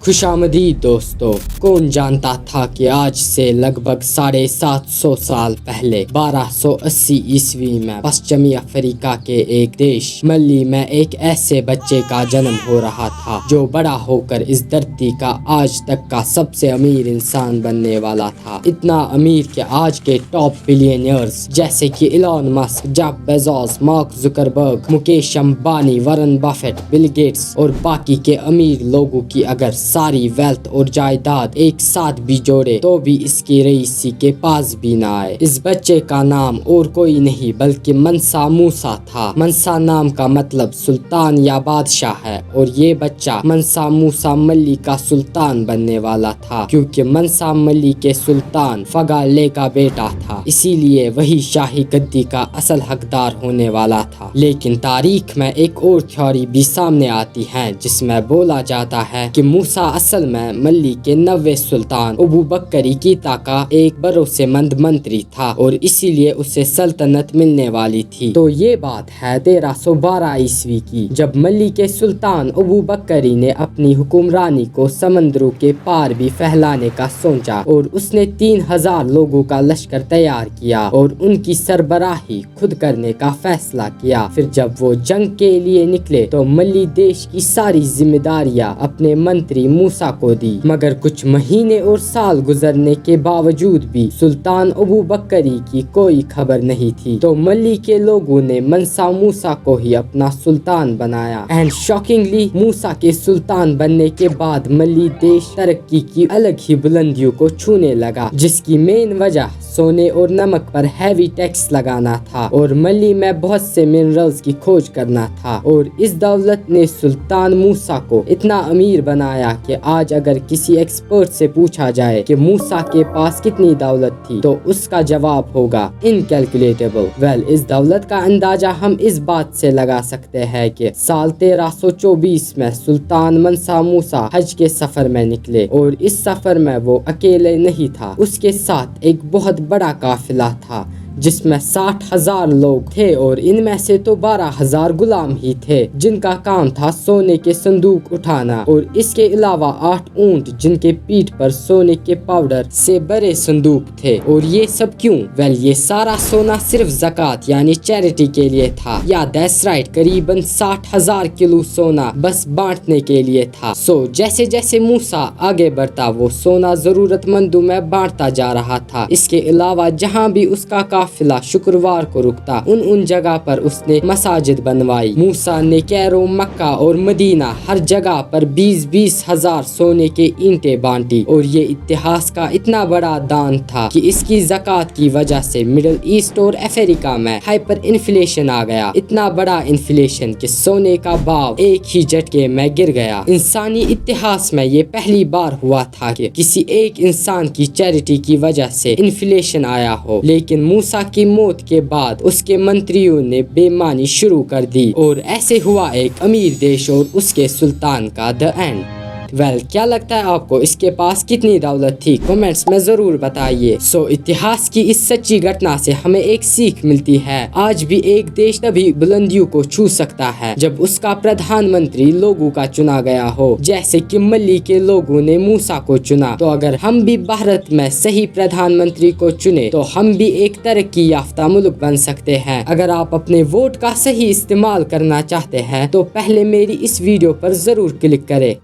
खुशामदीद दोस्तों। कौन जानता था कि आज से लगभग 750 साल पहले 1280 ईस्वी में पश्चिमी अफ्रीका के एक देश मली में एक ऐसे बच्चे का जन्म हो रहा था जो बड़ा होकर इस धरती का आज तक का सबसे अमीर इंसान बनने वाला था। इतना अमीर कि आज के टॉप बिलियनियर्स जैसे कि Elon Musk, Jeff Bezos, mark Zuckerberg, Mukesh Ambani, Warren Buffett, Bill Gates और बाकी के अमीर लोगों की अगर सारी वेल्थ और जायदाद एक साथ भी जोड़े तो भी इसकी रईसी के पास भी ना आए। इस बच्चे का नाम और कोई नहीं बल्कि मंसा मूसा था। मंसा नाम का मतलब सुल्तान या बादशाह है और ये बच्चा मंसा मूसा मली का सुल्तान बनने वाला था, क्योंकि मंसा मली के सुल्तान फगाले का बेटा था, इसीलिए वही शाही गद्दी का असल हकदार होने वाला था। लेकिन तारीख में एक और थ्योरी भी सामने आती है जिसमें बोला जाता है कि मूसा असल में मली के 90 सुल्तान अबू बकर कीता का एक भरोसेमंद मंत्री था और इसीलिए उसे सल्तनत मिलने वाली थी। तो ये बात है 1312 ईस्वी की, जब मली के सुल्तान अबू बकरी ने अपनी हुक्मरानी को समंदरों के पार भी फैलाने का सोचा और उसने 3000 लोगों का लश्कर तैयार किया और उनकी सरबराही खुद करने का फैसला किया। फिर जब वो जंग के लिए निकले तो मली देश की सारी जिम्मेदारियां अपने मंत्री मूसा को दी, मगर कुछ महीने और साल गुजरने के बावजूद भी सुल्तान अबू बकरी की कोई खबर नहीं थी। तो मली के लोगों ने मंसा मूसा को ही अपना सुल्तान बनाया। एंड शॉकिंगली मूसा के सुल्तान बनने के बाद मली देश तरक्की की अलग ही बुलंदियों को छूने लगा, जिसकी मेन वजह सोने और नमक पर हैवी टैक्स लगाना था और मली में बहुत से मिनरल्स की खोज करना था। और इस दौलत ने सुल्तान मूसा को इतना अमीर बनाया कि आज अगर किसी एक्सपर्ट से पूछा जाए कि मूसा के पास कितनी दौलत थी तो उसका जवाब होगा इनकैलकुलेटेबल। वेल, इस दौलत का अंदाजा हम इस बात से लगा सकते हैं कि साल 1324 में सुल्तान मंसा मूसा हज के सफर में निकले और इस सफर में वो अकेले नहीं था, उसके साथ एक बहुत बड़ा काफिला था जिसमें 60,000 लोग थे और इनमें से तो 12,000 गुलाम ही थे जिनका काम था सोने के संदूक उठाना, और इसके अलावा 8 ऊंट जिनके पीठ पर सोने के पाउडर से बड़े संदूक थे। और ये सब क्यों? वेल, ये सारा सोना सिर्फ ज़कात यानी चैरिटी के लिए था। या दैट्स राइट, करीबन 60,000 किलो सोना बस बांटने के लिए था। सो जैसे जैसे मूसा आगे बढ़ता वो सोना जरूरतमंदों में बांटता जा रहा था। इसके अलावा जहाँ भी उसका काफिला शुक्रवार को रुकता उन जगह पर उसने मसाजिद बनवाई। मूसा ने कैरो, मक्का और मदीना हर जगह पर 20-20 हजार सोने के ईंटें बांटी। और ये इतिहास का इतना बड़ा दान था कि इसकी ज़कात की वजह से मिडिल ईस्ट और अफ्रीका में हाइपर इन्फ्लेशन आ गया। इतना बड़ा इन्फ्लेशन कि सोने का भाव एक ही झटके में गिर गया। इंसानी इतिहास में ये पहली बार हुआ था कि किसी एक इंसान की चैरिटी की वजह से इन्फ्लेशन आया हो। लेकिन मूसा की मौत के बाद उसके मंत्रियों ने बेईमानी शुरू कर दी और ऐसे हुआ एक अमीर देश और उसके सुल्तान का द एंड। वेल, क्या लगता है आपको इसके पास कितनी दौलत थी? कमेंट्स में जरूर बताइए। सो इतिहास की इस सच्ची घटना से हमें एक सीख मिलती है। आज भी एक देश तभी बुलंदियों को छू सकता है जब उसका प्रधानमंत्री लोगों का चुना गया हो, जैसे कि मली के लोगों ने मूसा को चुना। तो अगर हम भी भारत में सही प्रधानमंत्री को चुने तो हम भी एक तरक्की याफ्ता मुल्क बन सकते हैं। अगर आप अपने वोट का सही इस्तेमाल करना चाहते हैं तो पहले मेरी इस वीडियो पर जरूर क्लिक करें।